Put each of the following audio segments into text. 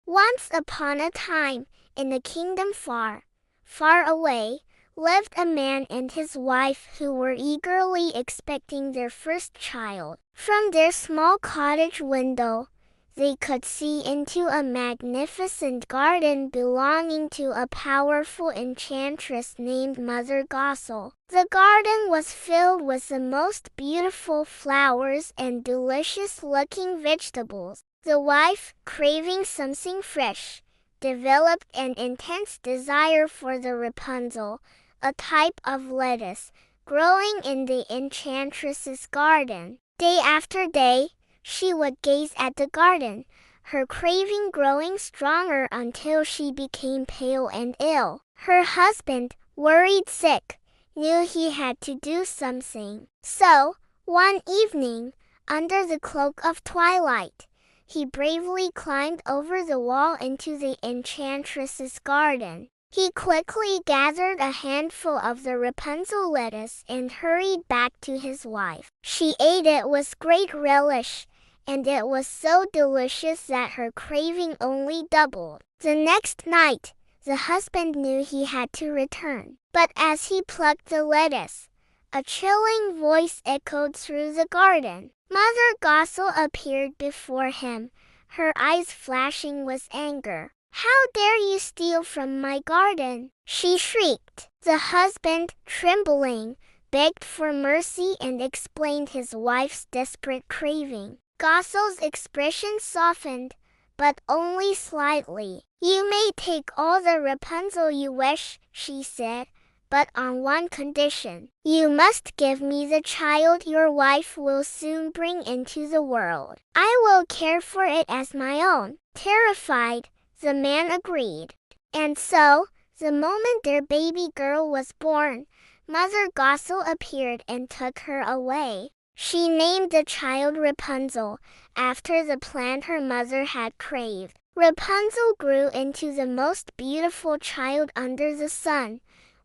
Once upon a time, in a kingdom far, far away, lived a man and his wife who were eagerly expecting their first child. From their small cottage window, they could see into a magnificent garden belonging to a powerful enchantress named Mother Gothel. The garden was filled with the most beautiful flowers and delicious-looking vegetables. The wife, craving something fresh, developed an intense desire for the Rapunzel, a type of lettuce, growing in the enchantress's garden. Day after day, she would gaze at the garden, her craving growing stronger until she became pale and ill. Her husband, worried sick, knew he had to do something. So, one evening, under the cloak of twilight, he bravely climbed over the wall into the enchantress's garden. He quickly gathered a handful of the Rapunzel lettuce and hurried back to his wife. She ate it with great relish, and it was so delicious that her craving only doubled. The next night, the husband knew he had to return. But as he plucked the lettuce, a chilling voice echoed through the garden. Mother Gothel appeared before him, her eyes flashing with anger. "How dare you steal from my garden?" she shrieked. The husband, trembling, begged for mercy and explained his wife's desperate craving. Gothel's expression softened, but only slightly. "You may take all the Rapunzel you wish," she said, "but on one condition. You must give me the child your wife will soon bring into the world. I will care for it as my own." Terrified, the man agreed. And so, the moment their baby girl was born, Mother Gothel appeared and took her away. She named the child Rapunzel, after the plant her mother had craved. Rapunzel grew into the most beautiful child under the sun,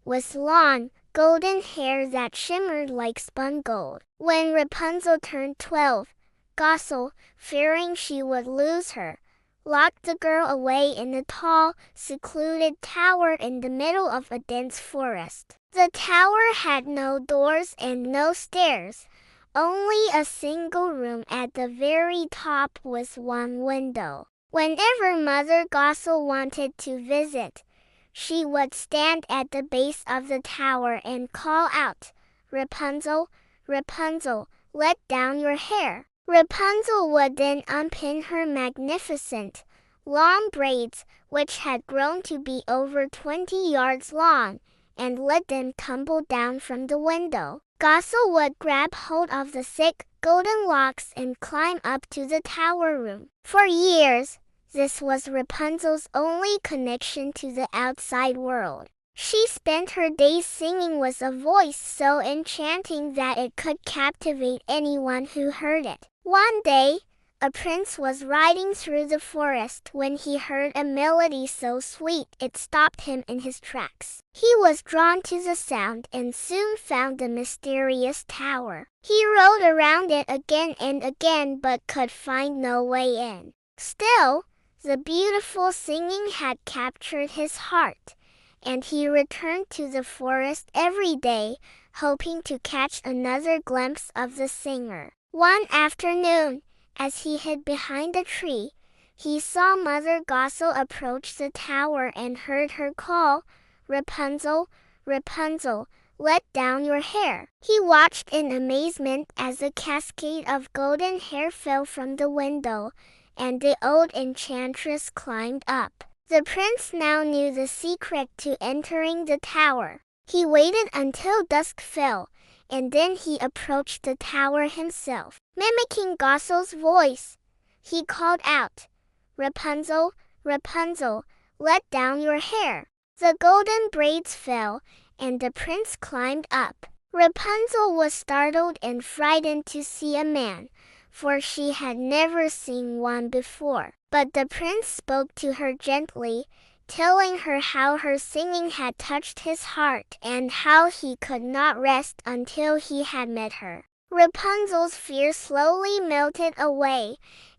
with long, golden hair that shimmered like spun gold. When Rapunzel turned 12, Gothel, fearing she would lose her, locked the girl away in a tall, secluded tower in the middle of a dense forest. The tower had no doors and no stairs, only a single room at the very top with one window. Whenever Mother Gothel wanted to visit, she would stand at the base of the tower and call out, "Rapunzel, Rapunzel, let down your hair." Rapunzel would then unpin her magnificent, long braids, which had grown to be over 20 yards long, and let them tumble down from the window. Gothel would grab hold of the thick, golden locks and climb up to the tower room. For years, this was Rapunzel's only connection to the outside world. She spent her days singing with a voice so enchanting that it could captivate anyone who heard it. One day, a prince was riding through the forest when he heard a melody so sweet it stopped him in his tracks. He was drawn to the sound and soon found the mysterious tower. He rode around it again and again but could find no way in. Still, the beautiful singing had captured his heart, and he returned to the forest every day, hoping to catch another glimpse of the singer. One afternoon, as he hid behind a tree, he saw Mother Gothel approach the tower and heard her call, "Rapunzel, Rapunzel, let down your hair." He watched in amazement as a cascade of golden hair fell from the window, and the old enchantress climbed up. The prince now knew the secret to entering the tower. He waited until dusk fell, and then he approached the tower himself. Mimicking Gothel's voice, he called out, "Rapunzel, Rapunzel, let down your hair." The golden braids fell, and the prince climbed up. Rapunzel was startled and frightened to see a man, for she had never seen one before. But the prince spoke to her gently, telling her how her singing had touched his heart and how he could not rest until he had met her. Rapunzel's fear slowly melted away,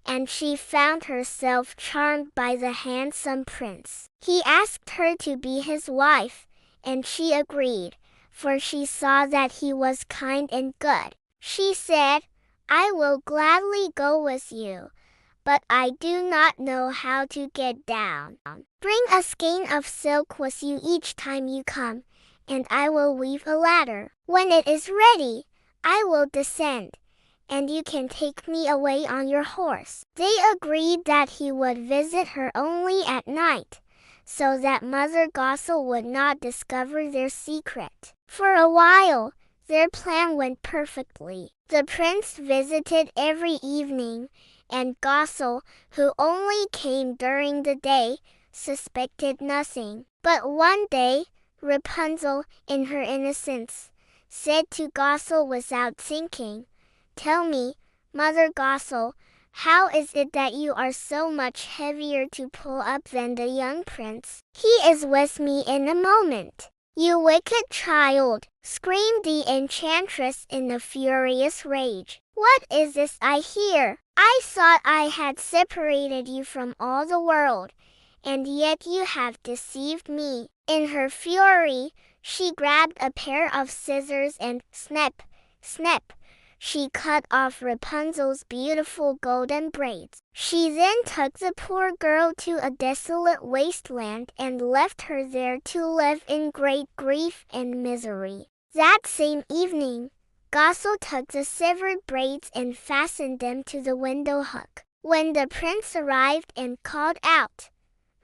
and she found herself charmed by the handsome prince. He asked her to be his wife, and she agreed, for she saw that he was kind and good. She said, "I will gladly go with you, but I do not know how to get down. Bring a skein of silk with you each time you come, and I will weave a ladder. When it is ready, I will descend, and you can take me away on your horse." They agreed that he would visit her only at night, so that Mother Gothel would not discover their secret. For a while, their plan went perfectly. The prince visited every evening, and Gothel, who only came during the day, suspected nothing. But one day, Rapunzel, in her innocence, said to Gothel without thinking, "Tell me, Mother Gothel, how is it that you are so much heavier to pull up than the young prince?" "He is with me in a moment." "You wicked child!" screamed the enchantress in a furious rage. "What is this I hear? I thought I had separated you from all the world, and yet you have deceived me." In her fury, she grabbed a pair of scissors and snap, snap, she cut off Rapunzel's beautiful golden braids. She then took the poor girl to a desolate wasteland and left her there to live in great grief and misery. That same evening, Gothel took the severed braids and fastened them to the window hook. When the prince arrived and called out,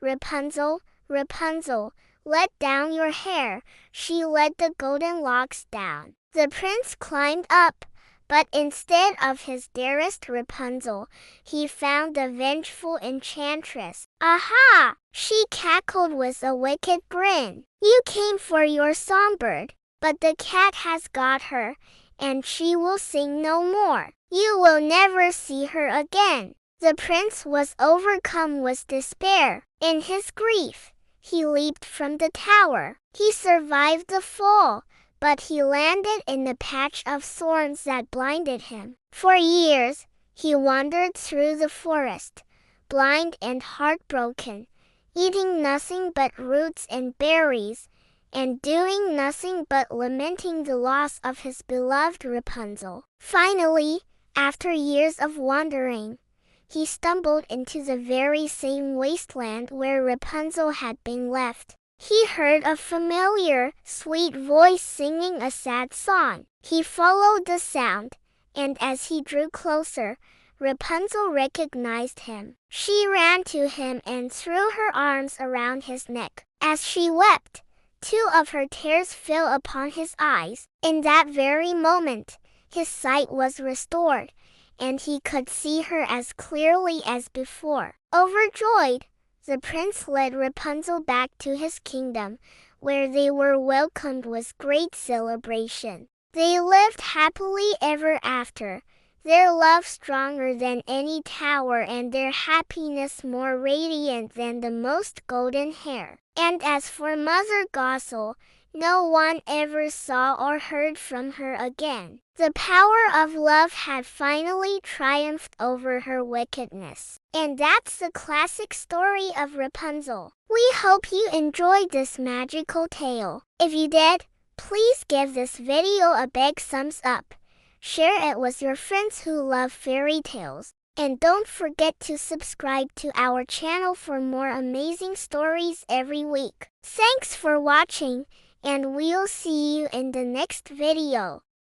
"Rapunzel, Rapunzel, let down your hair," she let the golden locks down. The prince climbed up, but instead of his dearest Rapunzel, he found the vengeful enchantress. "Aha!" she cackled with a wicked grin. "You came for your songbird, but the cat has got her, and she will sing no more. You will never see her again." The prince was overcome with despair. In his grief, he leaped from the tower. He survived the fall, but he landed in a patch of thorns that blinded him. For years, he wandered through the forest, blind and heartbroken, eating nothing but roots and berries, and doing nothing but lamenting the loss of his beloved Rapunzel. Finally, after years of wandering, he stumbled into the very same wasteland where Rapunzel had been left. He heard a familiar, sweet voice singing a sad song. He followed the sound, and as he drew closer, Rapunzel recognized him. She ran to him and threw her arms around his neck. As she wept, 2 of her tears fell upon his eyes. In that very moment, his sight was restored, and he could see her as clearly as before. Overjoyed, the prince led Rapunzel back to his kingdom, where they were welcomed with great celebration. They lived happily ever after, their love stronger than any tower and their happiness more radiant than the most golden hair. And as for Mother Gothel, no one ever saw or heard from her again. The power of love had finally triumphed over her wickedness. And that's the classic story of Rapunzel. We hope you enjoyed this magical tale. If you did, please give this video a big thumbs up. Share it with your friends who love fairy tales. And don't forget to subscribe to our channel for more amazing stories every week. Thanks for watching, and we'll see you in the next video.